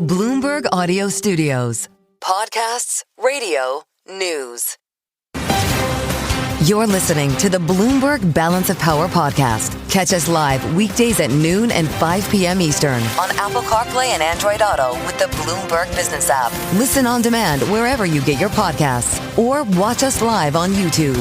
Bloomberg Audio Studios. Podcasts, radio, news. You're listening to the Bloomberg Balance of Power podcast. Catch us live weekdays at noon and 5 p.m. Eastern on Apple CarPlay and Android Auto with the Bloomberg Business app. Listen on demand wherever you get your podcasts or watch us live on YouTube.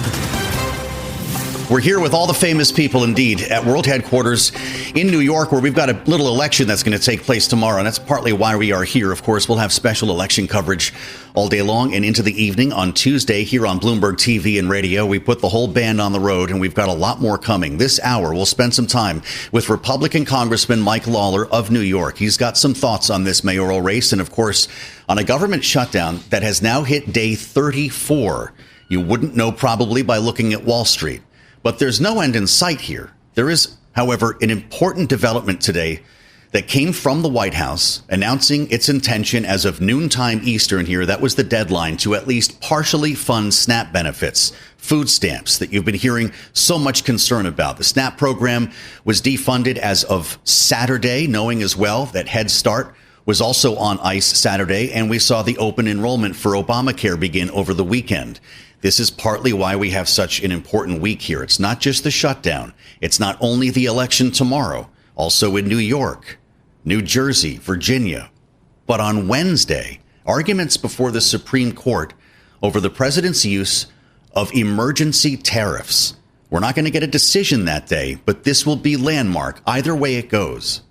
We're here with all the famous people, indeed, at World Headquarters in New York, where we've got a little election that's going to take place tomorrow. And that's partly why we are here. Of course, we'll have special election coverage all day long and into the evening on Tuesday here on Bloomberg TV and radio. We put the whole band on the road, and we've got a lot more coming. This hour, we'll spend some time with Republican Congressman Mike Lawler of New York. He's got some thoughts on this mayoral race and, of course, on a government shutdown that has now hit day 34. You wouldn't know probably by looking at Wall Street. But there's no end in sight here. There is, however, an important development today that came from the White House announcing its intention as of noontime Eastern here. That was the deadline to at least partially fund SNAP benefits, food stamps that you've been hearing so much concern about. The SNAP program was defunded as of Saturday, knowing as well that Head Start was also on ice Saturday. And we saw the open enrollment for Obamacare begin over the weekend. This is partly why we have such an important week here. It's not just the shutdown. It's not only the election tomorrow, also in New York, New Jersey, Virginia. But on Wednesday, arguments before the Supreme Court over the president's use of emergency tariffs. We're not going to get a decision that day, but this will be landmark either way it goes.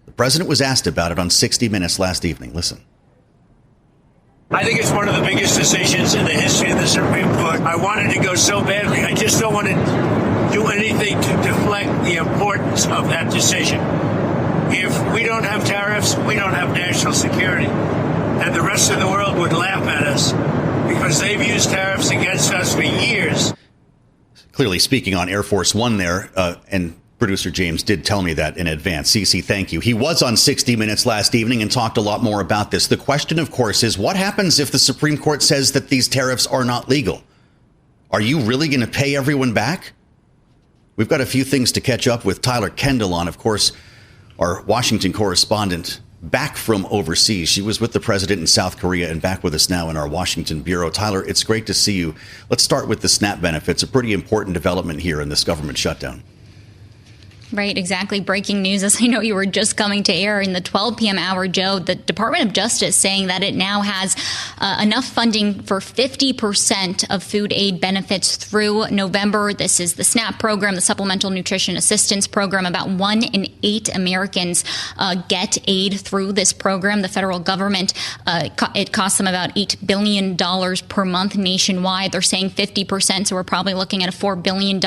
The president was asked about it on 60 Minutes last evening. Listen. I think it's one of the biggest decisions in the history of the Supreme Court. I wanted to go so badly. I just don't want to do anything to deflect the importance of that decision. If we don't have tariffs, we don't have national security. And the rest of the world would laugh at us because they've used tariffs against us for years. Clearly speaking on Air Force One there, and producer James did tell me that in advance. Cece, thank you. He was on 60 Minutes last evening and talked a lot more about this. The question, of course, is what happens if the Supreme Court says that these tariffs are not legal? Are you really going to pay everyone back? We've got a few things to catch up with. Tyler Kendall on, of course, our Washington correspondent back from overseas. She was with the president in South Korea and back with us now in our Washington bureau. Tyler, it's great to see you. Let's start with the SNAP benefits, a pretty important development here in this government shutdown. Right, exactly. Breaking news, as I know you were just coming to air in the 12 p.m. hour, Joe, the Department of Justice saying that it now has enough funding for 50% of food aid benefits through November. This is the SNAP program, the Supplemental Nutrition Assistance Program. About 1 in 8 Americans get aid through this program. The federal government, it costs them about $8 billion per month nationwide. They're saying 50%, so we're probably looking at a $4 billion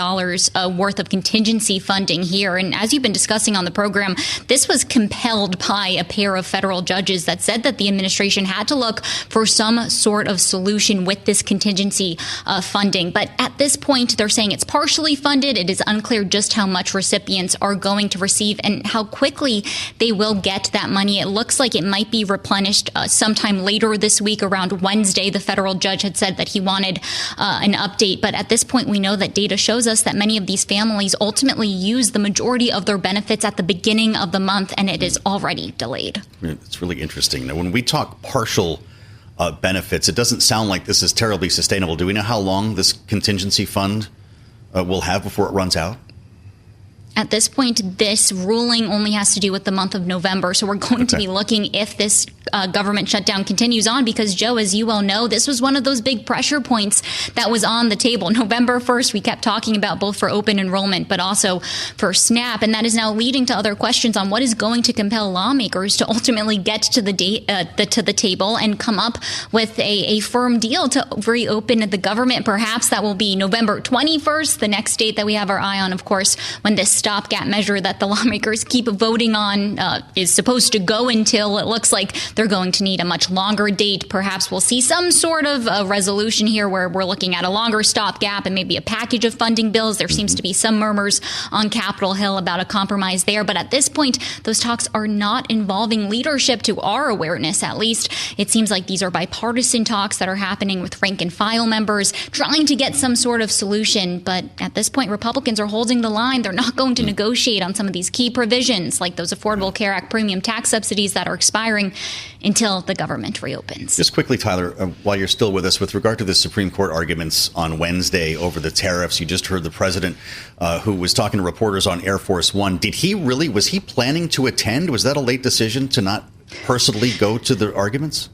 worth of contingency funding here. And as you've been discussing on the program, this was compelled by a pair of federal judges that said that the administration had to look for some sort of solution with this contingency funding. But at this point, they're saying it's partially funded. It is unclear just how much recipients are going to receive and how quickly they will get that money. It looks like it might be replenished sometime later this week. Around Wednesday, the federal judge had said that he wanted an update. But at this point, we know that data shows us that many of these families ultimately use the majority of their benefits at the beginning of the month, and it is already delayed. It's really interesting. Now, when we talk partial benefits, it doesn't sound like this is terribly sustainable. Do we know how long this contingency fund will have before it runs out? At this point, this ruling only has to do with the month of November. So we're going to be looking if this government shutdown continues on, because, Joe, as you well know, this was one of those big pressure points that was on the table. November 1st, we kept talking about both for open enrollment, but also for SNAP. And that is now leading to other questions on what is going to compel lawmakers to ultimately get to the table and come up with a firm deal to reopen the government. Perhaps that will be November 21st, the next date that we have our eye on, of course, when this stopgap measure that the lawmakers keep voting on is supposed to go until. It looks like they're going to need a much longer date. Perhaps we'll see some sort of a resolution here where we're looking at a longer stopgap and maybe a package of funding bills. There seems to be some murmurs on Capitol Hill about a compromise there. But at this point, those talks are not involving leadership, to our awareness, at least. It seems like these are bipartisan talks that are happening with rank and file members trying to get some sort of solution. But at this point, Republicans are holding the line. They're not going going to negotiate on some of these key provisions, like those Affordable Care Act premium tax subsidies that are expiring, until the government reopens. Just quickly, Tyler, while you're still with us, with regard to the Supreme Court arguments on Wednesday over the tariffs, you just heard the president who was talking to reporters on Air Force One. Was he planning to attend? Was that a late decision to not personally go to the arguments?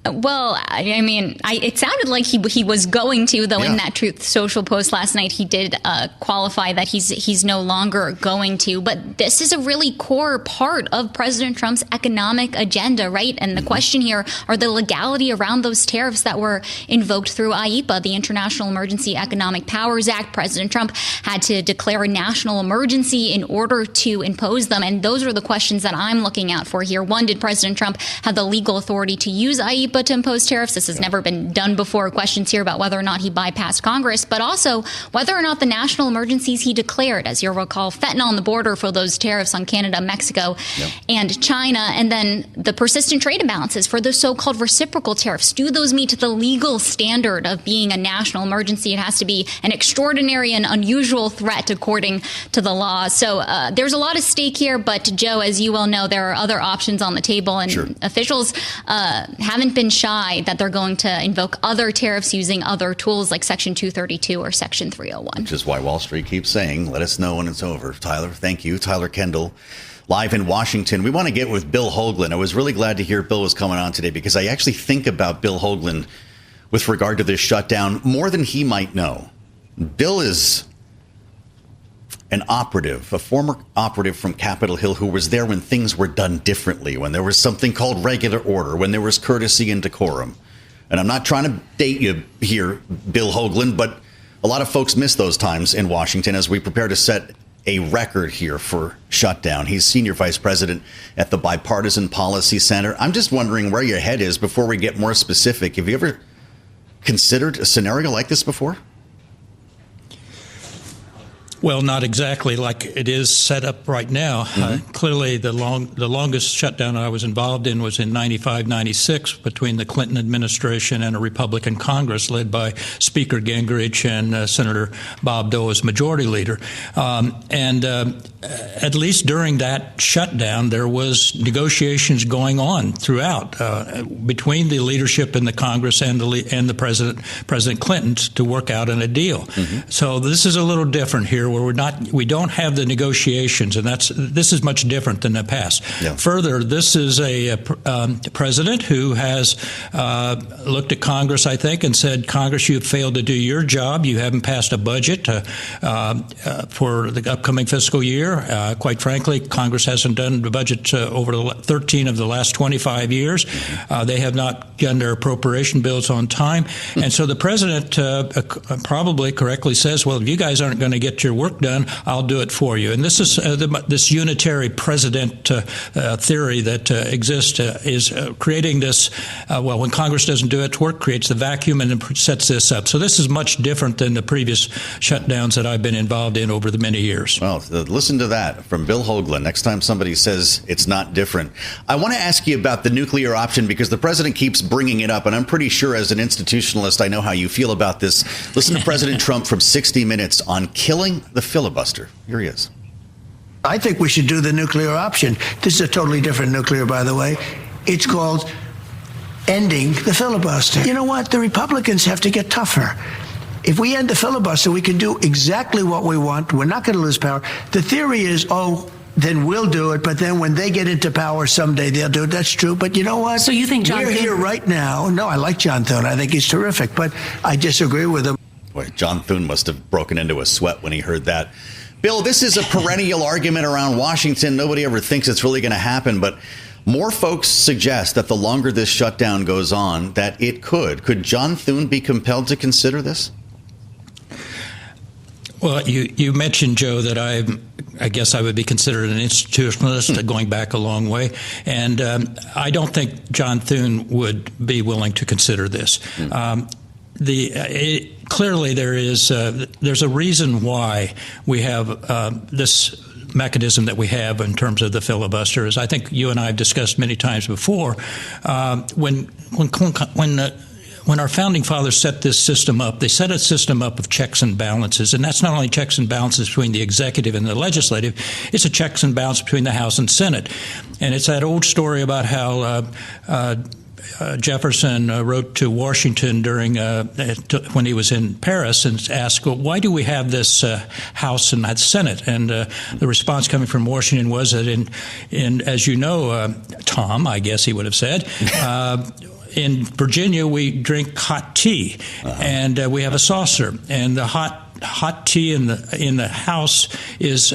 Well, I mean, it sounded like he was going to, though. In that Truth Social post last night, he did qualify that he's no longer going to. But this is a really core part of President Trump's economic agenda, right? And the question here are the legality around those tariffs that were invoked through IEPA, the International Emergency Economic Powers Act. President Trump had to declare a national emergency in order to impose them. And those are the questions that I'm looking out for here. One, did President Trump have the legal authority to use IEPA to impose tariffs? This has never been done before. Questions here about whether or not he bypassed Congress, but also whether or not the national emergencies he declared, as you'll recall, fentanyl on the border for those tariffs on Canada, Mexico, and China, and then the persistent trade imbalances for the so-called reciprocal tariffs. Do those meet the legal standard of being a national emergency? It has to be an extraordinary and unusual threat according to the law. So there's a lot at stake here, but Joe, as you well know, there are other options on the table, and officials haven't been shy that they're going to invoke other tariffs using other tools like Section 232 or Section 301. Which is why Wall Street keeps saying, let us know when it's over. Tyler, thank you. Tyler Kendall, live in Washington. We want to get with Bill Hoagland. I was really glad to hear Bill was coming on today because I actually think about Bill Hoagland with regard to this shutdown more than he might know. Bill is an operative, a former operative from Capitol Hill who was there when things were done differently, when there was something called regular order, when there was courtesy and decorum. And I'm not trying to date you here, Bill Hoagland, but a lot of folks miss those times in Washington as we prepare to set a record here for Shutdown. He's senior vice president at the Bipartisan Policy Center. I'm just wondering where your head is before we get more specific. Have you ever considered a scenario like this before? Well, not exactly like it is set up right now. Clearly, the longest shutdown I was involved in was in 95, 96 between the Clinton administration and a Republican Congress led by Speaker Gingrich and Senator Bob Dole as majority leader. At least during that shutdown, there was negotiations going on throughout between the leadership in the Congress and the President Clinton to work out a deal. So this is a little different here, where we don't have the negotiations, and this is much different than the past. Further, this is a president who has looked at Congress, I think, and said, Congress, you've failed to do your job. You haven't passed a budget for the upcoming fiscal year. Quite frankly, Congress hasn't done the budget over 13 of the last 25 years. They have not done their appropriation bills on time. And so the president probably correctly says, well, if you guys aren't going to get your work done, I'll do it for you. And this is this unitary president theory that exists is creating this, when Congress doesn't do its work, creates the vacuum and sets this up. So this is much different than the previous shutdowns that I've been involved in over the many years. Well, listen to that from Bill Hoagland. Next time somebody says it's not different. I want to ask you about the nuclear option because the president keeps bringing it up, and I'm pretty sure as an institutionalist I know how you feel about this. Listen to President Trump from 60 Minutes on killing the filibuster. Here he is. I think we should do the nuclear option. This is a totally different nuclear, by the way. It's called ending the filibuster. You know what? The Republicans have to get tougher. If we end the filibuster, we can do exactly what we want. We're not going to lose power. The theory is, then we'll do it. But then when they get into power someday, they'll do it. That's true. But you know what? So you think John We're Thune? here right now. No, I like John Thune. I think he's terrific. But I disagree with him. Boy, John Thune must have broken into a sweat when he heard that. Bill, this is a perennial argument around Washington. Nobody ever thinks it's really going to happen. But more folks suggest that the longer this shutdown goes on, that it could. Could John Thune be compelled to consider this? Well, you mentioned, Joe, that I guess I would be considered an institutionalist going back a long way. And I don't think John Thune would be willing to consider this. Clearly, there's a reason why we have this mechanism that we have in terms of the filibuster. As I think you and I have discussed many times before, when when our founding fathers set this system up, they set a system up of checks and balances. And that's not only checks and balances between the executive and the legislative, it's a checks and balance between the House and Senate. And it's that old story about how Jefferson wrote to Washington during when he was in Paris and asked, well, why do we have this House and not Senate? And the response coming from Washington was that in as you know, Tom, I guess he would have said, in Virginia, we drink hot tea, and we have a saucer, and the hot tea in the House is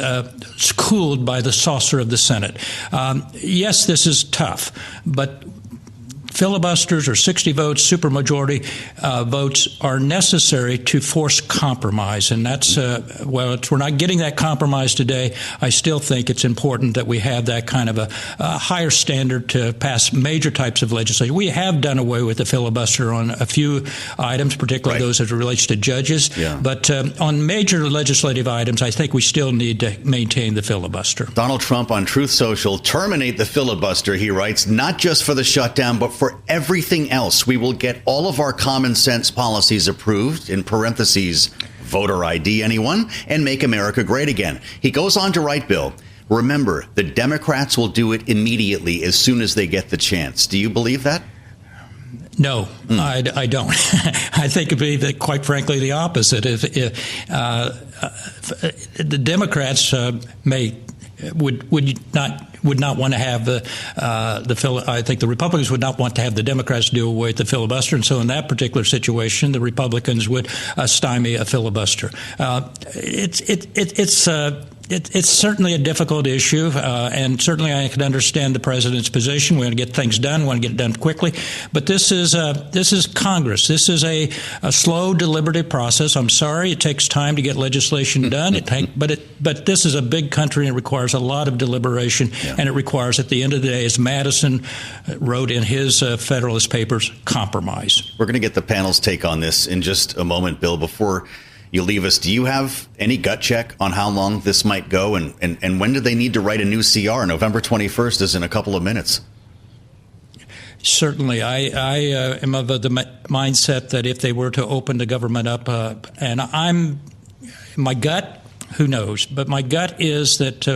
cooled by the saucer of the Senate. Yes, this is tough, but filibusters or 60 votes, supermajority votes are necessary to force compromise. And that's, we're not getting that compromise today. I still think it's important that we have that kind of a higher standard to pass major types of legislation. We have done away with the filibuster on a few items, particularly those as it relates to judges. Yeah. But on major legislative items, I think we still need to maintain the filibuster. Donald Trump on Truth Social, terminate the filibuster, he writes, not just for the shutdown, but for everything else. We will get all of our common sense policies approved, in parentheses, voter ID anyone, and make America great again. He goes on to write, Bill, remember, the Democrats will do it immediately as soon as they get the chance. Do you believe that? No, I don't. I think it'd be, quite frankly, the opposite. If the Democrats would not want to have I think the Republicans would not want to have the Democrats do away with the filibuster, and so in that particular situation, the Republicans would stymie a filibuster. It's certainly a difficult issue, and certainly I can understand the president's position. We want to get things done. We want to get it done quickly. But this is Congress. This is a slow, deliberative process. I'm sorry, it takes time to get legislation done. But this is a big country, and it requires a lot of deliberation, and it requires, at the end of the day, as Madison wrote in his Federalist Papers, compromise. We're going to get the panel's take on this in just a moment, Bill. Before you leave us, do you have any gut check on how long this might go, and when do they need to write a new CR? November 21st is in a couple of minutes. Certainly. I am of the mindset that if they were to open the government up, and my gut, who knows? But my gut is that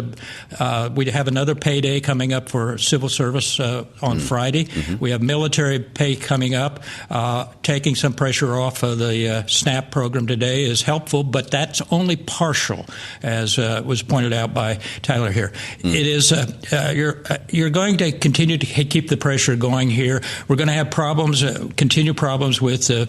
we have another payday coming up for civil service on Friday. Mm-hmm. We have military pay coming up. Taking some pressure off of the SNAP program today is helpful, but that's only partial, as was pointed out by Tyler here. It is you're going to continue to keep the pressure going here. We're going to have problems, continued problems with the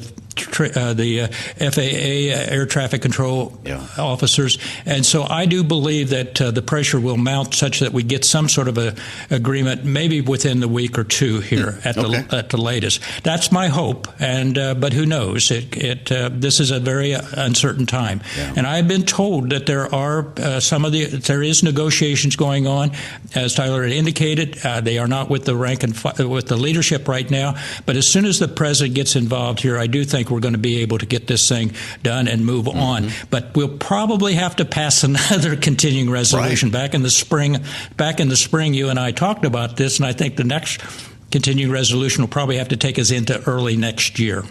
FAA air traffic control officers. And so I do believe that the pressure will mount such that we get some sort of a agreement maybe within the week or two here at the latest. That's my hope. And but who knows? This is a very uncertain time. Yeah. And I've been told that there are there is negotiations going on, as Tyler had indicated. They are not with the with the leadership right now. But as soon as the president gets involved here, I do think we're going to be able to get this thing done and move on. But we'll probably have to pass another continuing resolution. Back in the spring, you and I talked about this, and I think the next continuing resolution will probably have to take us into early next year.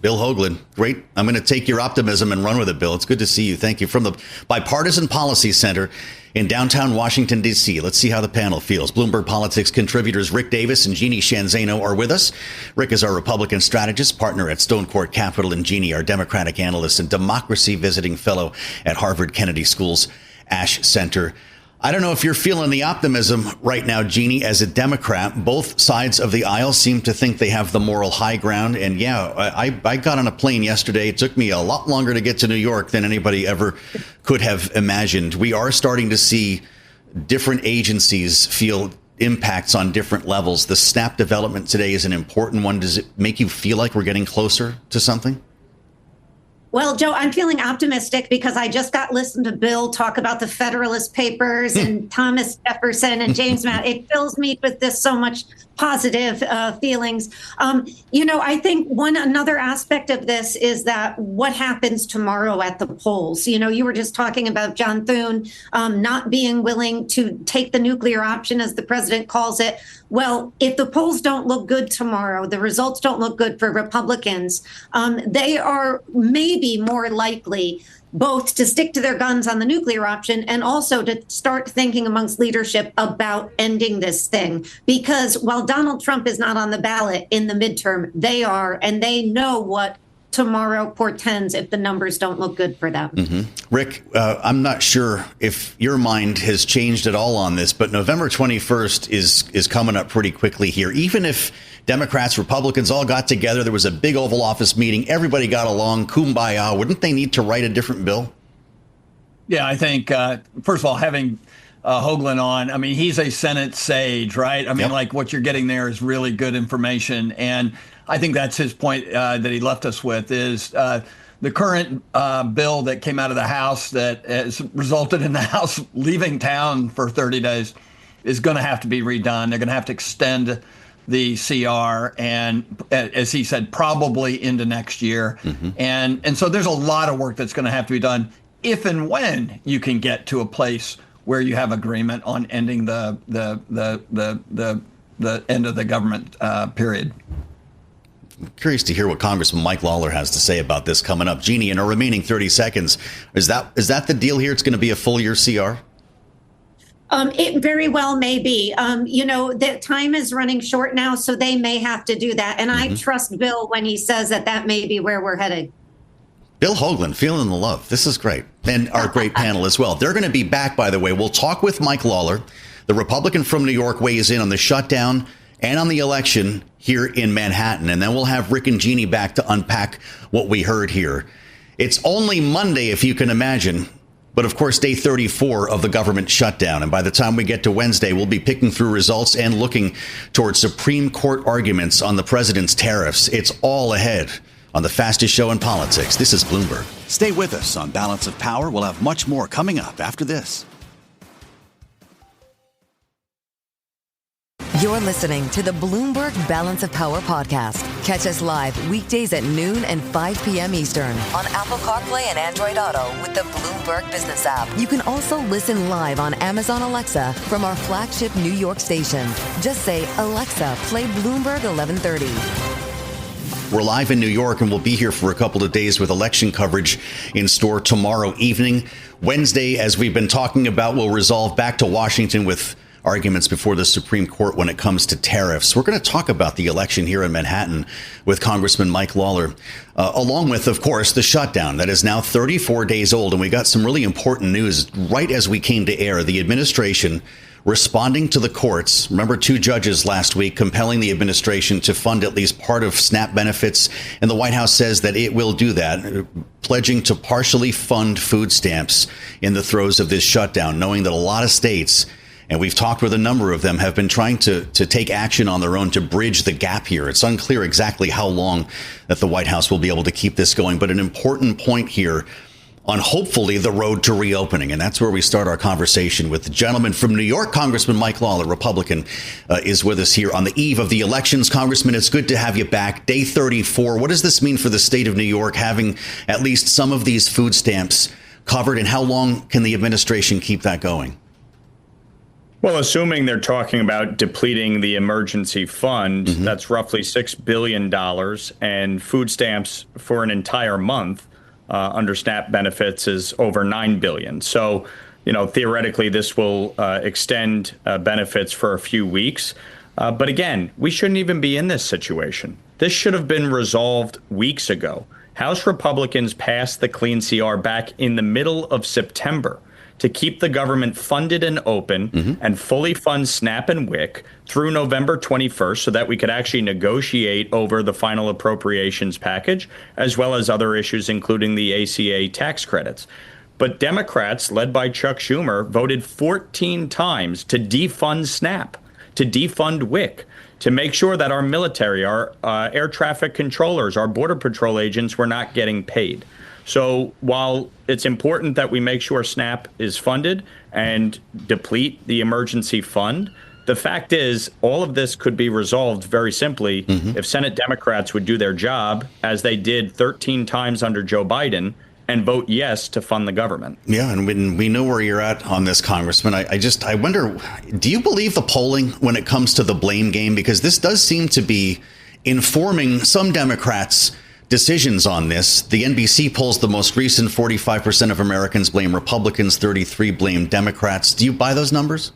Bill Hoagland, great. I'm going to take your optimism and run with it, Bill. It's good to see you. Thank you. From the Bipartisan Policy Center in downtown Washington, D.C. Let's see how the panel feels. Bloomberg Politics contributors Rick Davis and Jeanne Zaino are with us. Rick is our Republican strategist, partner at Stonecourt Capital, and Jeanne, our Democratic analyst and democracy visiting fellow at Harvard Kennedy School's Ash Center. I don't know if you're feeling the optimism right now, Jeanne, as a Democrat. Both sides of the aisle seem to think they have the moral high ground. And I got on a plane yesterday. It took me a lot longer to get to New York than anybody ever could have imagined. We are starting to see different agencies feel impacts on different levels. The SNAP development today is an important one. Does it make you feel like we're getting closer to something? Well, Joe, I'm feeling optimistic because I just listened to Bill talk about the Federalist Papers and Thomas Jefferson and James Madison. It fills me with this so much positive feelings. I think another aspect of this is that what happens tomorrow at the polls. You were just talking about John Thune not being willing to take the nuclear option, as the president calls it. Well, if the polls don't look good tomorrow, the results don't look good for Republicans, they are maybe more likely both to stick to their guns on the nuclear option and also to start thinking amongst leadership about ending this thing. Because while Donald Trump is not on the ballot in the midterm, they are, and they know what tomorrow portends if the numbers don't look good for them. Mm-hmm. Rick, I'm not sure if your mind has changed at all on this, but November 21st is coming up pretty quickly here. Even if Democrats, Republicans all got together, there was a big Oval Office meeting, everybody got along, kumbaya, wouldn't they need to write a different bill? Yeah, I think, first of all, having Hoagland on, I mean, he's a Senate sage, right? I mean, like what you're getting there is really good information. And I think that's his point that he left us with is the current bill that came out of the House that has resulted in the House leaving town for 30 days is going to have to be redone. They're going to have to extend the CR and, as he said, probably into next year. Mm-hmm. And so there's a lot of work that's going to have to be done if and when you can get to a place where you have agreement on ending the end of the government period. I'm curious to hear what Congressman Mike Lawler has to say about this coming up. Jeanne, in our remaining 30 seconds, is that the deal here? It's going to be a full year CR? It very well may be. The time is running short now, so they may have to do that. And I trust Bill when he says that may be where we're headed. Bill Hoagland, feeling the love. This is great. And our great panel as well. They're going to be back, by the way. We'll talk with Mike Lawler. The Republican from New York weighs in on the shutdown and on the election here in Manhattan. And then we'll have Rick and Jeanne back to unpack what we heard here. It's only Monday, if you can imagine. But of course, day 34 of the government shutdown. And by the time we get to Wednesday, we'll be picking through results and looking towards Supreme Court arguments on the president's tariffs. It's all ahead on the fastest show in politics. This is Bloomberg. Stay with us on Balance of Power. We'll have much more coming up after this. You're listening to the Bloomberg Balance of Power podcast. Catch us live weekdays at noon and 5 p.m. Eastern on Apple CarPlay and Android Auto with the Bloomberg Business app. You can also listen live on Amazon Alexa from our flagship New York station. Just say, Alexa, play Bloomberg 1130. We're live in New York, and we'll be here for a couple of days with election coverage in store tomorrow evening. Wednesday, as we've been talking about, will resolve back to Washington with arguments before the Supreme Court when it comes to tariffs. We're going to talk about the election here in Manhattan with Congressman Mike Lawler, along with, of course, the shutdown that is now 34 days old. And we got some really important news right as we came to air. The administration responding to the courts. Remember, 2 judges last week compelling the administration to fund at least part of SNAP benefits. And the White House says that it will do that, pledging to partially fund food stamps in the throes of this shutdown, knowing that a lot of states, and we've talked with a number of them, have been trying to take action on their own to bridge the gap here. It's unclear exactly how long that the White House will be able to keep this going. But an important point here on hopefully the road to reopening. And that's where we start our conversation with the gentleman from New York. Congressman Mike Lawler, Republican, is with us here on the eve of the elections. Congressman, it's good to have you back. Day 34. What does this mean for the state of New York, having at least some of these food stamps covered? And how long can the administration keep that going? Well, assuming they're talking about depleting the emergency fund, that's roughly $6 billion, and food stamps for an entire month under SNAP benefits is over $9 billion. So, theoretically, this will extend benefits for a few weeks. But again, we shouldn't even be in this situation. This should have been resolved weeks ago. House Republicans passed the Clean CR back in the middle of September to keep the government funded and open and fully fund SNAP and WIC through November 21st so that we could actually negotiate over the final appropriations package, as well as other issues, including the ACA tax credits. But Democrats, led by Chuck Schumer, voted 14 times to defund SNAP, to defund WIC, to make sure that our military, our air traffic controllers, our Border Patrol agents were not getting paid. So while it's important that we make sure SNAP is funded and deplete the emergency fund, the fact is all of this could be resolved very simply if Senate Democrats would do their job, as they did 13 times under Joe Biden, and vote yes to fund the government. Yeah, and we know where you're at on this, Congressman. I wonder, do you believe the polling when it comes to the blame game? Because this does seem to be informing some Democrats' decisions on this. The NBC polls the most recent, 45% of Americans blame Republicans, 33% blame Democrats. Do you buy those numbers?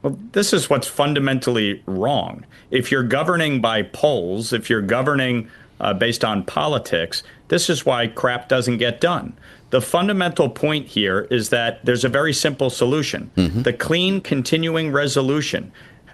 Well, this is what's fundamentally wrong. If you're governing by polls, if you're governing based on politics, this is why crap doesn't get done. The fundamental point here is that there's a very simple solution. The clean continuing resolution.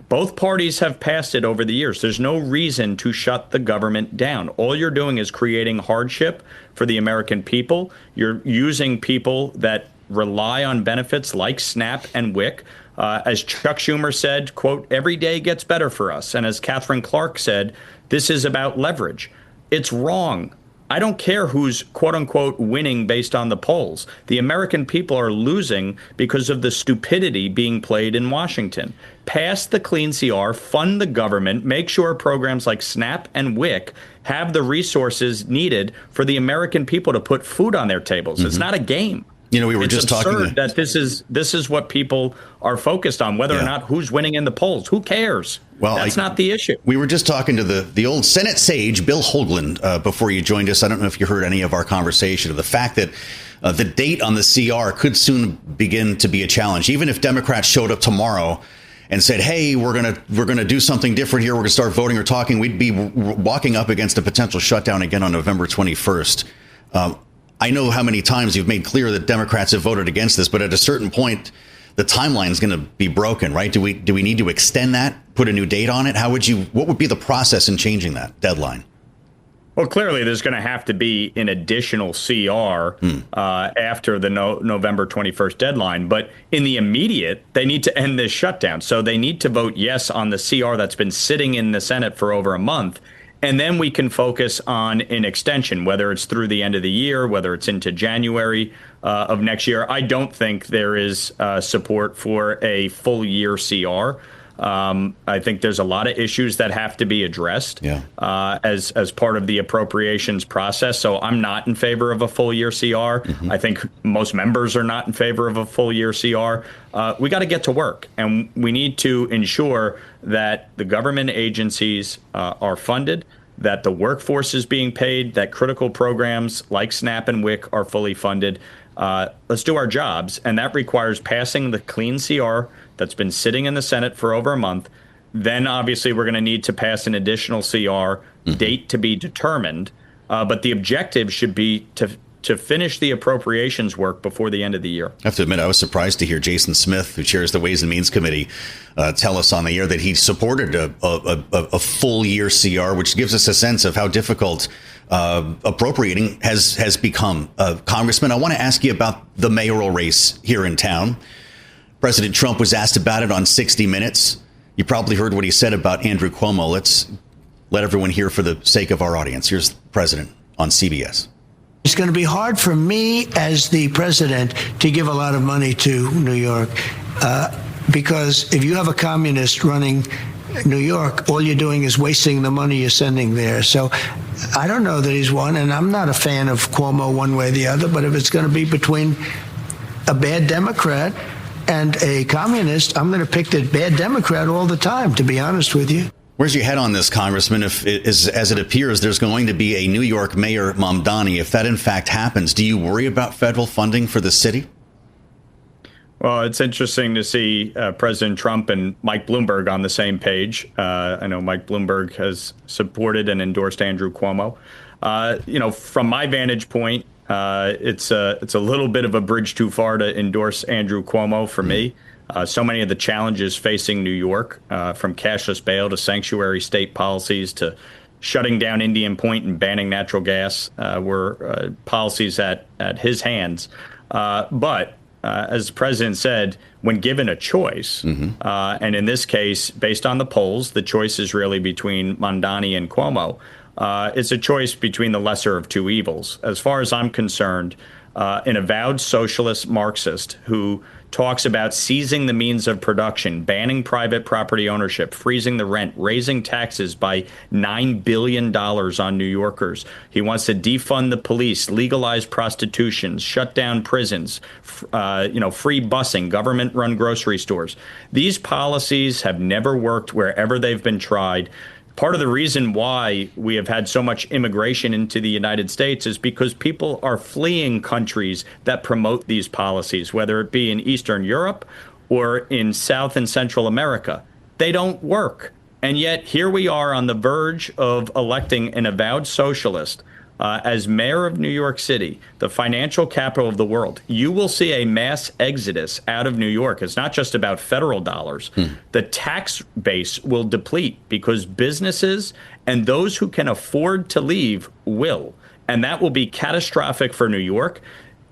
Both parties have passed it over the years. There's no reason to shut the government down. All you're doing is creating hardship for the American people. You're using people that rely on benefits like SNAP and WIC. As Chuck Schumer said, quote, every day gets better for us. And as Catherine Clark said, this is about leverage. It's wrong. I don't care who's, quote unquote, winning based on the polls. The American people are losing because of the stupidity being played in Washington. Pass the clean CR, fund the government, make sure programs like SNAP and WIC have the resources needed for the American people to put food on their tables. It's not a game. You know, we were it's just absurd talking that this is what people are focused on, whether or not who's winning in the polls. Who cares? Well, that's not the issue. We were just talking to the old Senate sage, Bill Hoagland, before you joined us. I don't know if you heard any of our conversation of the fact that the date on the CR could soon begin to be a challenge. Even if Democrats showed up tomorrow and said, hey, we're gonna do something different here, we're gonna start voting or talking, we'd be walking up against a potential shutdown again on November 21st. I know how many times you've made clear that Democrats have voted against this, but at a certain point, the timeline is going to be broken, right? Do we need to extend that, put a new date on it? What would be the process in changing that deadline? Well, clearly, there's going to have to be an additional CR after the November 21st deadline. But in the immediate, they need to end this shutdown. So they need to vote yes on the CR that's been sitting in the Senate for over a month. And then we can focus on an extension, whether it's through the end of the year, whether it's into January of next year. I don't think there is support for a full year CR. I think there's a lot of issues that have to be addressed as part of the appropriations process. So I'm not in favor of a full year CR. I think most members are not in favor of a full year CR. We got to get to work, and we need to ensure that the government agencies are funded, that the workforce is being paid, that critical programs like SNAP and WIC are fully funded. Let's do our jobs, and that requires passing the clean CR that's been sitting in the Senate for over a month. Then obviously we're going to need to pass an additional CR, date to be determined. But the objective should be to finish the appropriations work before the end of the year. I have to admit, I was surprised to hear Jason Smith, who chairs the Ways and Means Committee, tell us on the air that he supported a full year CR, which gives us a sense of how difficult appropriating has become. Congressman, I want to ask you about the mayoral race here in town. President Trump was asked about it on 60 Minutes. You probably heard what he said about Andrew Cuomo. Let's let everyone hear for the sake of our audience. Here's the president on CBS. It's going to be hard for me as the president to give a lot of money to New York because if you have a communist running New York, all you're doing is wasting the money you're sending there. So I don't know that he's won, and I'm not a fan of Cuomo one way or the other, but if it's going to be between a bad Democrat and a communist, I'm going to pick the bad Democrat all the time, to be honest with you. Where's your head on this, Congressman? If as it appears, there's going to be a New York Mayor Mamdani. If that in fact happens, do you worry about federal funding for the city? Well, it's interesting to see President Trump and Mike Bloomberg on the same page. I know Mike Bloomberg has supported and endorsed Andrew Cuomo. From my vantage point, it's a little bit of a bridge too far to endorse Andrew Cuomo for me. So many of the challenges facing New York, from cashless bail to sanctuary state policies to shutting down Indian Point and banning natural gas, were policies at his hands. But as the president said, when given a choice, and in this case, based on the polls, the choice is really between Mamdani and Cuomo. It's a choice between the lesser of two evils. As far as I'm concerned, an avowed socialist Marxist who talks about seizing the means of production, banning private property ownership, freezing the rent, raising taxes by $9 billion on New Yorkers. He wants to defund the police, legalize prostitution, shut down prisons, free busing, government-run grocery stores. These policies have never worked wherever they've been tried. Part of the reason why we have had so much immigration into the United States is because people are fleeing countries that promote these policies, whether it be in Eastern Europe or in South and Central America. They don't work. And yet here we are on the verge of electing an avowed socialist as mayor of New York City, the financial capital of the world. You will see a mass exodus out of New York. It's not just about federal dollars. The tax base will deplete because businesses and those who can afford to leave will. And that will be catastrophic for New York.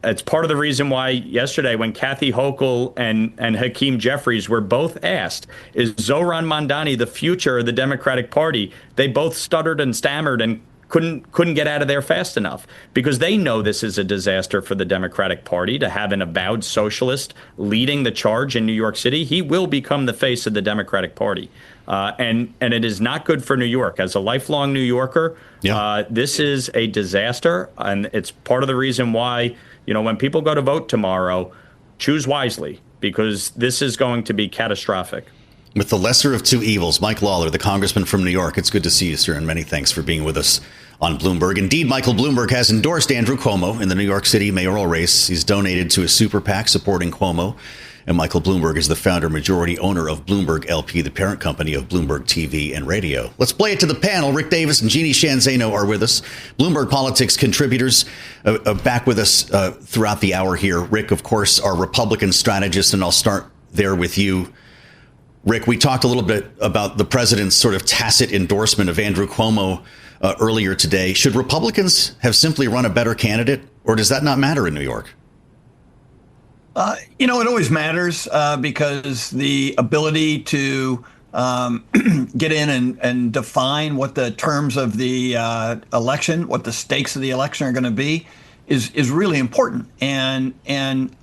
It's part of the reason why yesterday when Kathy Hochul and Hakeem Jeffries were both asked, is Zohran Mamdani the future of the Democratic Party? They both stuttered and stammered and couldn't get out of there fast enough because they know this is a disaster for the Democratic Party to have an avowed socialist leading the charge in New York City. He will become the face of the Democratic Party. And it is not good for New York. As a lifelong New Yorker, this is a disaster. And it's part of the reason why, when people go to vote tomorrow, choose wisely, because this is going to be catastrophic. With the lesser of two evils, Mike Lawler, the congressman from New York. It's good to see you, sir, and many thanks for being with us on Bloomberg. Indeed, Michael Bloomberg has endorsed Andrew Cuomo in the New York City mayoral race. He's donated to a super PAC supporting Cuomo. And Michael Bloomberg is the founder, majority owner of Bloomberg LP, the parent company of Bloomberg TV and Radio. Let's play it to the panel. Rick Davis and Jeanne Zaino are with us. Bloomberg Politics contributors back with us throughout the hour here. Rick, of course, our Republican strategist, and I'll start there with you. Rick, we talked a little bit about the president's sort of tacit endorsement of Andrew Cuomo earlier today. Should Republicans have simply run a better candidate, or does that not matter in New York? It always matters because the ability to get in and define what the terms of the election, what the stakes of the election are going to be, is really important. And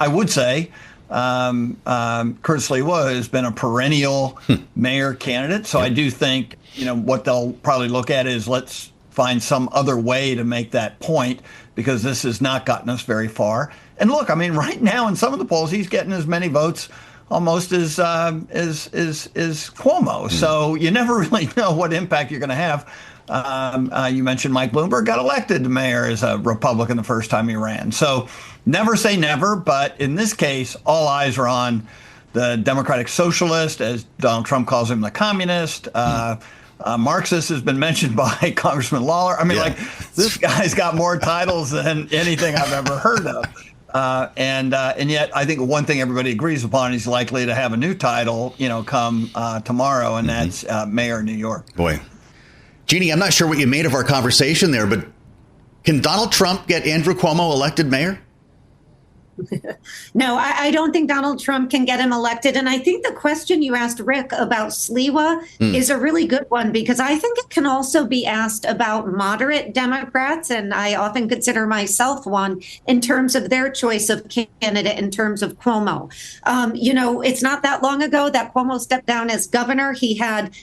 I would say Curtis Sliwa has been a perennial mayor candidate. So I do think, what they'll probably look at is let's find some other way to make that point, because this has not gotten us very far. And look, right now in some of the polls, he's getting as many votes almost as Cuomo. So you never really know what impact you're going to have. You mentioned Mike Bloomberg got elected to mayor as a Republican the first time he ran. So never say never, but in this case, all eyes are on the Democratic Socialist, as Donald Trump calls him, the communist. Marxist has been mentioned by Congressman Lawler. This guy's got more titles than anything I've ever heard of. And yet I think one thing everybody agrees upon, he's likely to have a new title, come tomorrow, and that's mayor of New York. Boy. Jeanne, I'm not sure what you made of our conversation there, but can Donald Trump get Andrew Cuomo elected mayor? No, I don't think Donald Trump can get him elected. And I think the question you asked Rick about Sliwa is a really good one, because I think it can also be asked about moderate Democrats. And I often consider myself one in terms of their choice of candidate in terms of Cuomo. It's not that long ago that Cuomo stepped down as governor. He had,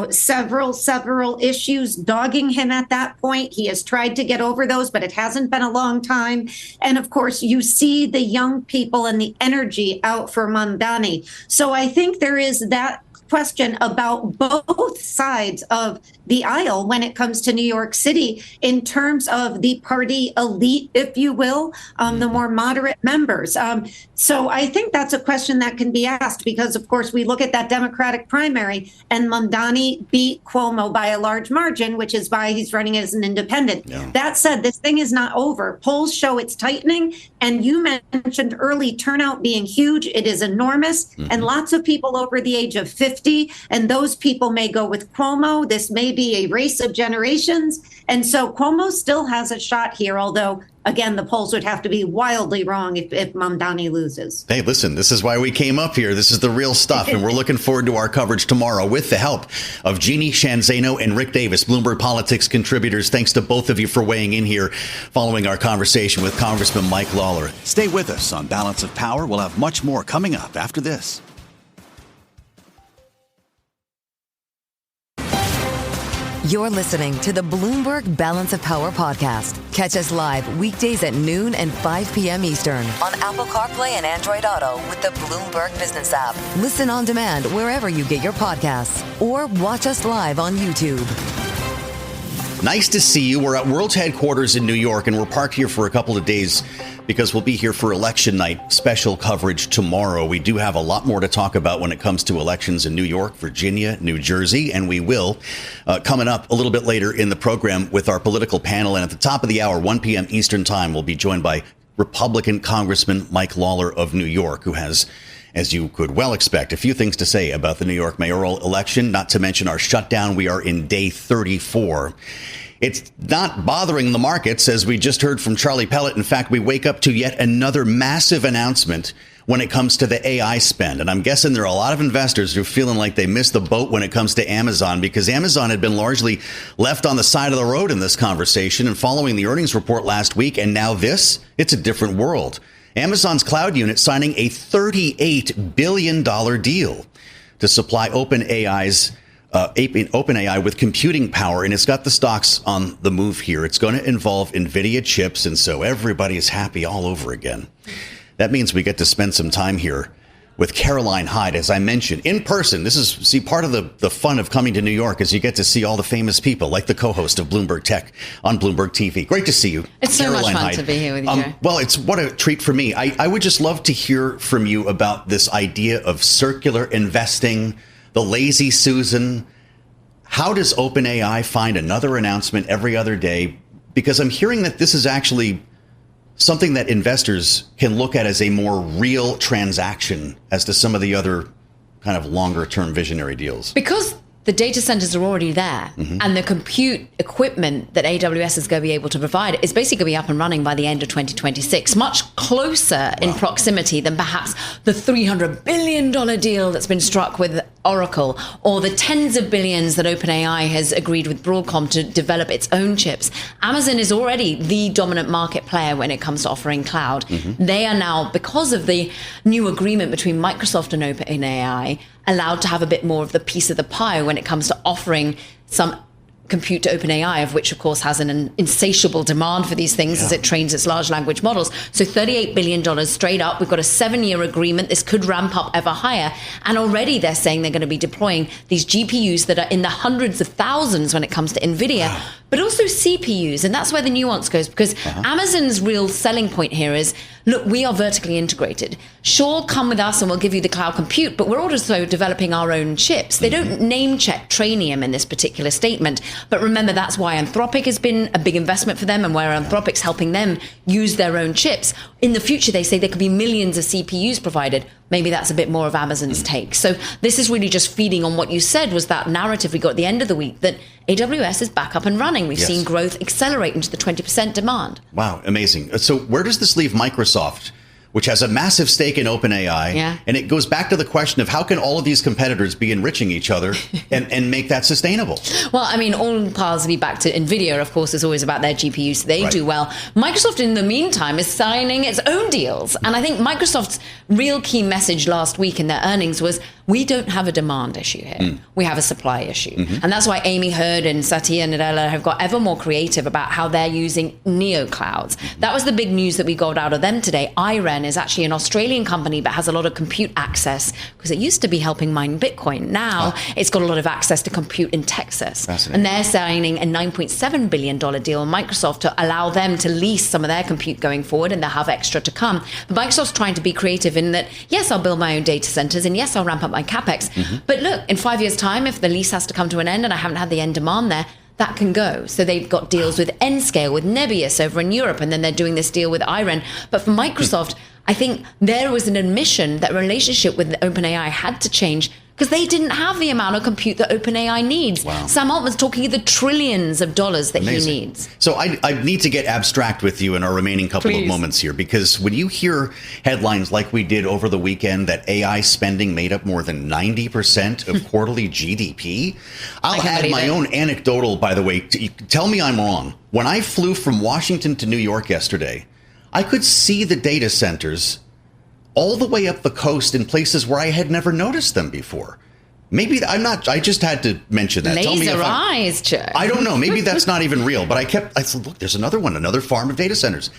several issues dogging him at that point. He has tried to get over those, but it hasn't been a long time. And of course, you see the young people and the energy out for Mamdani. So I think there is that question about both sides of the aisle when it comes to New York City in terms of the party elite, if you will, the more moderate members. So I think that's a question that can be asked because, of course, we look at that Democratic primary and Mamdani beat Cuomo by a large margin, which is why he's running as an independent. Yeah. That said, this thing is not over. Polls show it's tightening. And you mentioned early turnout being huge. It is enormous. And lots of people over the age of 50 50, and those people may go with Cuomo. This may be a race of generations. And so Cuomo still has a shot here, although, again, the polls would have to be wildly wrong if Mamdani loses. Hey, listen, this is why we came up here. This is the real stuff, and we're looking forward to our coverage tomorrow with the help of Jeanne, Zaino, and Rick Davis, Bloomberg Politics contributors. Thanks to both of you for weighing in here following our conversation with Congressman Mike Lawler. Stay with us on Balance of Power. We'll have much more coming up after this. You're listening to the Bloomberg Balance of Power podcast. Catch us live weekdays at noon and 5 p.m. Eastern on Apple CarPlay and Android Auto with the Bloomberg Business app. Listen on demand wherever you get your podcasts or watch us live on YouTube. Nice to see you. We're at World's headquarters in New York, and we're parked here for a couple of days because we'll be here for election night special coverage tomorrow. We do have a lot more to talk about when it comes to elections in New York, Virginia, New Jersey, and we will coming up a little bit later in the program with our political panel. And at the top of the hour, 1 p.m. Eastern time, we'll be joined by Republican Congressman Mike Lawler of New York, who has, as you could well expect, a few things to say about the New York mayoral election, not to mention our shutdown. We are in day 34. It's not bothering the markets, as we just heard from Charlie Pellet. In fact, we wake up to yet another massive announcement when it comes to the AI spend. And I'm guessing there are a lot of investors who are feeling like they missed the boat when it comes to Amazon, because Amazon had been largely left on the side of the road in this conversation. And following the earnings report last week, and now this, it's a different world. Amazon's cloud unit signing a $38 billion deal to supply OpenAI with computing power, and it's got the stocks on the move here. It's going to involve NVIDIA chips, and so everybody is happy all over again. That means we get to spend some time here with Caroline Hyde, as I mentioned, in person. This is, part of the fun of coming to New York is you get to see all the famous people, like the co-host of Bloomberg Tech on Bloomberg TV. Great to see you. It's Caroline so much fun Hyde. to be here with you, Joe. Well, it's what a treat for me. I would just love to hear from you about this idea of circular investing, the lazy Susan. How does OpenAI find another announcement every other day? Because I'm hearing that this is actually something that investors can look at as a more real transaction as to some of the other kind of longer term visionary deals. Because the data centers are already there, and the compute equipment that AWS is going to be able to provide is basically going to be up and running by the end of 2026, much closer in proximity than perhaps the $300 billion deal that's been struck with Oracle, or the tens of billions that OpenAI has agreed with Broadcom to develop its own chips. Amazon is already the dominant market player when it comes to offering cloud. They are now, because of the new agreement between Microsoft and OpenAI, allowed to have a bit more of the piece of the pie when it comes to offering some compute to OpenAI, of which, of course, has an insatiable demand for these things as it trains its large language models. So $38 billion straight up. We've got a 7-year agreement. This could ramp up ever higher. And already they're saying they're going to be deploying these GPUs that are in the hundreds of thousands when it comes to NVIDIA, but also CPUs. And that's where the nuance goes, because Amazon's real selling point here is, look, we are vertically integrated. Sure, come with us and we'll give you the cloud compute, but we're also developing our own chips. They don't name check Trainium in this particular statement. But remember, that's why Anthropic has been a big investment for them, and where Anthropic's helping them use their own chips. In the future, they say there could be millions of CPUs provided. Maybe that's a bit more of Amazon's take. So this is really just feeding on what you said was that narrative we got at the end of the week that AWS is back up and running. We've seen growth accelerate into the 20% demand. Wow, amazing. So where does this leave Microsoft, which has a massive stake in OpenAI? And it goes back to the question of how can all of these competitors be enriching each other and make that sustainable? Well, I mean, all paths lead back to NVIDIA, of course, is always about their GPUs. So they do well. Microsoft, in the meantime, is signing its own deals. And I think Microsoft's real key message last week in their earnings was, we don't have a demand issue here. We have a supply issue. And that's why Amy Hurd and Satya Nadella have got ever more creative about how they're using neoclouds. That was the big news that we got out of them today. IREN is actually an Australian company but has a lot of compute access, because it used to be helping mine Bitcoin. Now it's got a lot of access to compute in Texas. And they're signing a $9.7 billion deal with Microsoft to allow them to lease some of their compute going forward, and they'll have extra to come. But Microsoft's trying to be creative in that, yes, I'll build my own data centers, and yes, I'll ramp up my capex. But look, in 5 years' time, if the lease has to come to an end and I haven't had the end demand there, that can go. So they've got deals with Nscale, with Nebius over in Europe, and then they're doing this deal with IREN. But for Microsoft, I think there was an admission that relationship with OpenAI had to change because they didn't have the amount of compute that OpenAI needs. Wow. Sam Altman's talking of the trillions of dollars that Amazing. he needs. So I need to get abstract with you in our remaining couple of moments here, because when you hear headlines like we did over the weekend that AI spending made up more than 90% of quarterly GDP, I'll add my own anecdotal, by the way. Tell me I'm wrong. When I flew from Washington to New York yesterday, I could see the data centers all the way up the coast in places where I had never noticed them before. Maybe I'm not. I just had to mention that. Laser eyes, Chuck. I don't know. Maybe that's not even real. But I said, look, there's another one, another farm of data centers.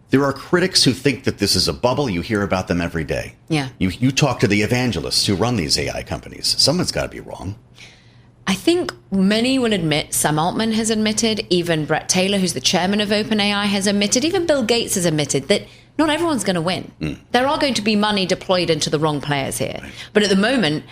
There are critics who think that this is a bubble. You hear about them every day. Yeah. You talk to the evangelists who run these AI companies. Someone's got to be wrong. I think many will admit, Sam Altman has admitted, even Brett Taylor, who's the chairman of OpenAI, has admitted, even Bill Gates has admitted that not everyone's going to win. There are going to be money deployed into the wrong players here. Right. But at the moment,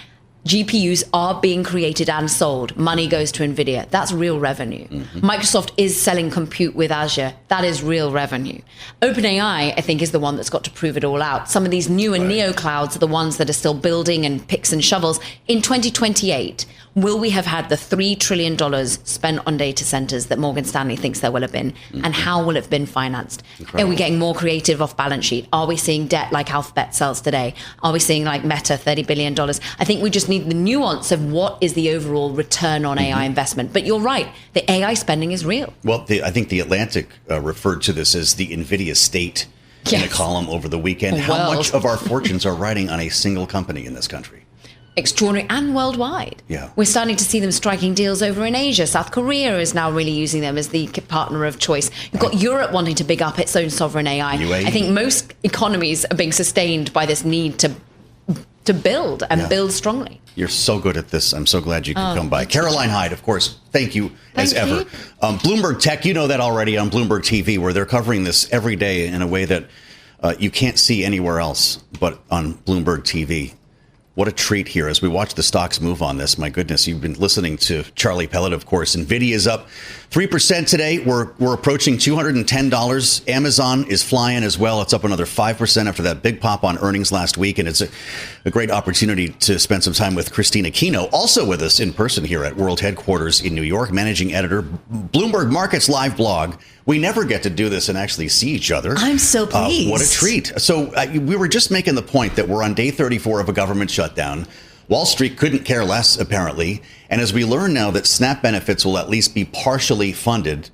GPUs are being created and sold. Money goes to NVIDIA. That's real revenue. Microsoft is selling compute with Azure. That is real revenue. OpenAI, I think, is the one that's got to prove it all out. Some of these newer neo clouds are the ones that are still building and picks and shovels. In 2028, will we have had the $3 trillion spent on data centers that Morgan Stanley thinks there will have been? And how will it have been financed? Incredible. Are we getting more creative off balance sheet? Are we seeing debt like Alphabet sells today? Are we seeing like Meta, $30 billion? I think we just need the nuance of what is the overall return on AI investment. But you're right, the AI spending is real. Well, I think The Atlantic referred to this as the NVIDIA state in a column over the weekend. How much of our fortunes are riding on a single company in this country? Extraordinary, and worldwide. Yeah. We're starting to see them striking deals over in Asia. South Korea is now really using them as the partner of choice. You've got Europe wanting to big up its own sovereign AI. UAE. I think most economies are being sustained by this need to build and build strongly. You're so good at this. I'm so glad you could come by. Caroline Hyde, of course, thank you as ever. Bloomberg Tech, you know that already on Bloomberg TV, where they're covering this every day in a way that you can't see anywhere else but on Bloomberg TV. What a treat here as we watch the stocks move on this. My goodness, you've been listening to Charlie Pellet, of course. NVIDIA is up 3% today. We're approaching $210. Amazon is flying as well. It's up another 5% after that big pop on earnings last week. And it's a great opportunity to spend some time with Christina Kino, also with us in person here at World Headquarters in New York, managing editor, Bloomberg Markets Live blog. We never get to do this and actually see each other. I'm so pleased. What a treat. So we were just making the point that we're on day 34 of a government shutdown. Wall Street couldn't care less, apparently. And as we learn now that SNAP benefits will at least be partially funded,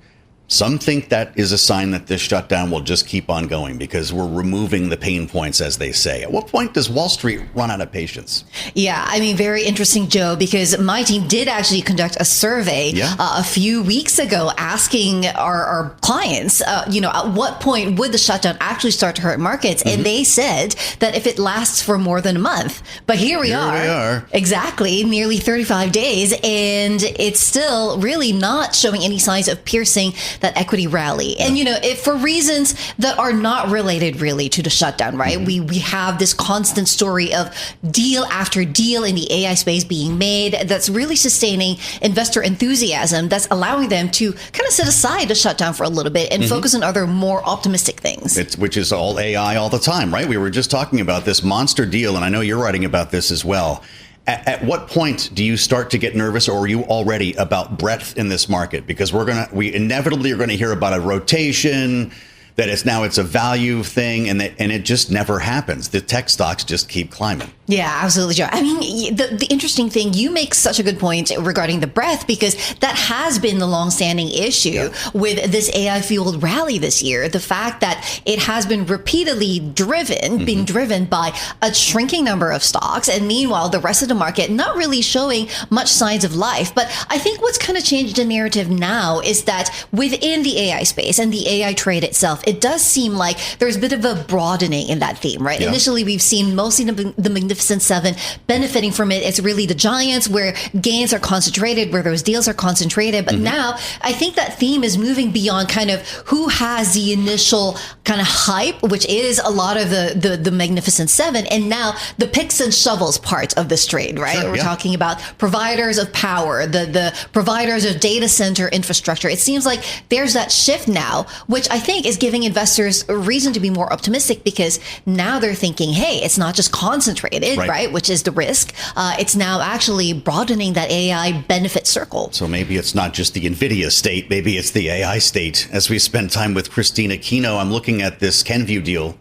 some think that is a sign that this shutdown will just keep on going because we're removing the pain points, as they say. At what point does Wall Street run out of patience? Yeah, I mean, very interesting, Joe, because my team did actually conduct a survey a few weeks ago asking our clients, at what point would the shutdown actually start to hurt markets? And they said that if it lasts for more than a month. But here we are. Exactly, nearly 35 days, and it's still really not showing any signs of piercing that equity rally. And, for reasons that are not related really to the shutdown, right? We have this constant story of deal after deal in the AI space being made that's really sustaining investor enthusiasm, that's allowing them to kind of set aside the shutdown for a little bit and focus on other more optimistic things. Which is all AI all the time, right? We were just talking about this monster deal, and I know you're writing about this as well. At what point do you start to get nervous, or are you already about breadth in this market? Because we inevitably are going to hear about a rotation, that it's a value thing, and it just never happens. The tech stocks just keep climbing. Yeah, absolutely, Joe. I mean, the interesting thing, you make such a good point regarding the breadth, because that has been the longstanding issue with this AI-fueled rally this year. The fact that it has been repeatedly being driven by a shrinking number of stocks, and meanwhile, the rest of the market not really showing much signs of life. But I think what's kind of changed the narrative now is that within the AI space and the AI trade itself, it does seem like there's a bit of a broadening in that theme, right? Yeah. Initially, we've seen mostly the Magnificent Seven benefiting from it. It's really the giants where gains are concentrated, where those deals are concentrated. But now I think that theme is moving beyond kind of who has the initial kind of hype, which is a lot of the Magnificent Seven, and now the picks and shovels part of this trade, right? Sure, We're talking about providers of power, the providers of data center infrastructure. It seems like there's that shift now, which I think is giving investors a reason to be more optimistic, because now they're thinking, hey, it's not just concentrated created, right? Which is the risk. It's now actually broadening that AI benefit circle. So maybe it's not just the NVIDIA state, maybe it's the AI state. As we spend time with Christine Aquino, I'm looking at this Kenvue deal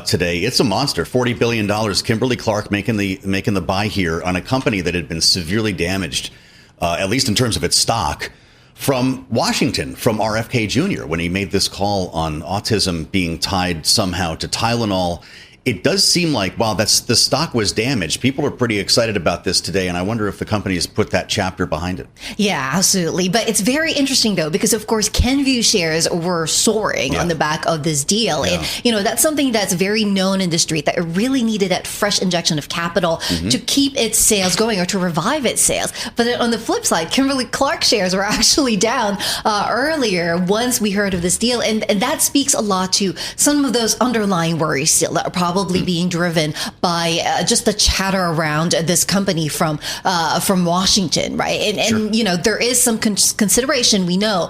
today. It's a monster, $40 billion. Kimberly-Clark making the buy here on a company that had been severely damaged, at least in terms of its stock, from Washington, from RFK Jr., when he made this call on autism being tied somehow to Tylenol. It does seem like, while the stock was damaged, people are pretty excited about this today, and I wonder if the company has put that chapter behind it. Yeah, absolutely. But it's very interesting, though, because, of course, Kenvue shares were soaring on the back of this deal. Yeah. And, that's something that's very known in the street, that it really needed that fresh injection of capital to keep its sales going or to revive its sales. But then on the flip side, Kimberly-Clark shares were actually down earlier once we heard of this deal. And that speaks a lot to some of those underlying worries still that are probably being driven by just the chatter around this company from Washington, right? And there is some consideration, we know,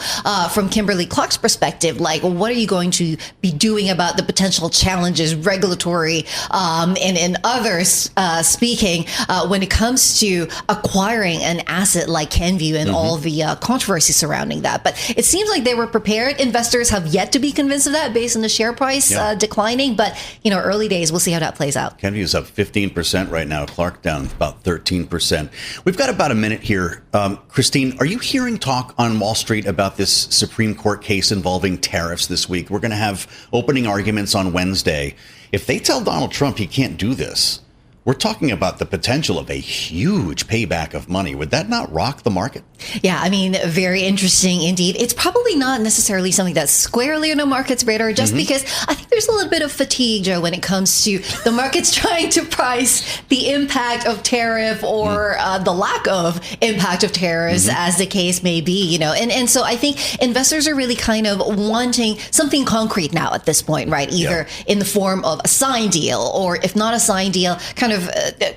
from Kimberly-Clark's perspective, like, well, what are you going to be doing about the potential challenges, regulatory and others speaking, when it comes to acquiring an asset like Kenvue and all the controversy surrounding that. But it seems like they were prepared. Investors have yet to be convinced of that based on the share price declining. But, early days, we'll see how that plays out. Kenvue's up 15% right now. Clark down about 13%. We've got about a minute here. Christine, are you hearing talk on Wall Street about this Supreme Court case involving tariffs this week? We're going to have opening arguments on Wednesday. If they tell Donald Trump he can't do this, we're talking about the potential of a huge payback of money. Would that not rock the market? Yeah, I mean, very interesting indeed. It's probably not necessarily something that's squarely on the market's radar, just because I think there's a little bit of fatigue, Joe, when it comes to the markets trying to price the impact of tariff or the lack of impact of tariffs, as the case may be, And so I think investors are really kind of wanting something concrete now at this point, right? Either in the form of a signed deal, or if not a signed deal, kind of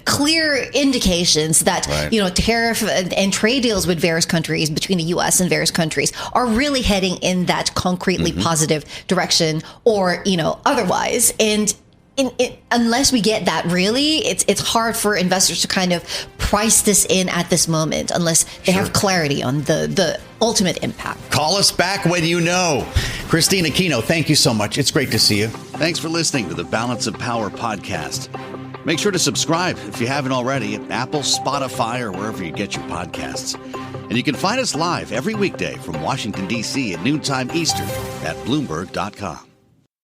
clear indications that, tariff and trade deals with various countries, between the U.S. and various countries, are really heading in that concretely positive direction, or, otherwise. And unless we get that, really, it's hard for investors to kind of price this in at this moment, unless they have clarity on the ultimate impact. Call us back when you know. Christine Aquino, thank you so much. It's great to see you. Thanks for listening to the Balance of Power podcast. Make sure to subscribe if you haven't already at Apple, Spotify, or wherever you get your podcasts. And you can find us live every weekday from Washington, D.C. at noontime Eastern at Bloomberg.com.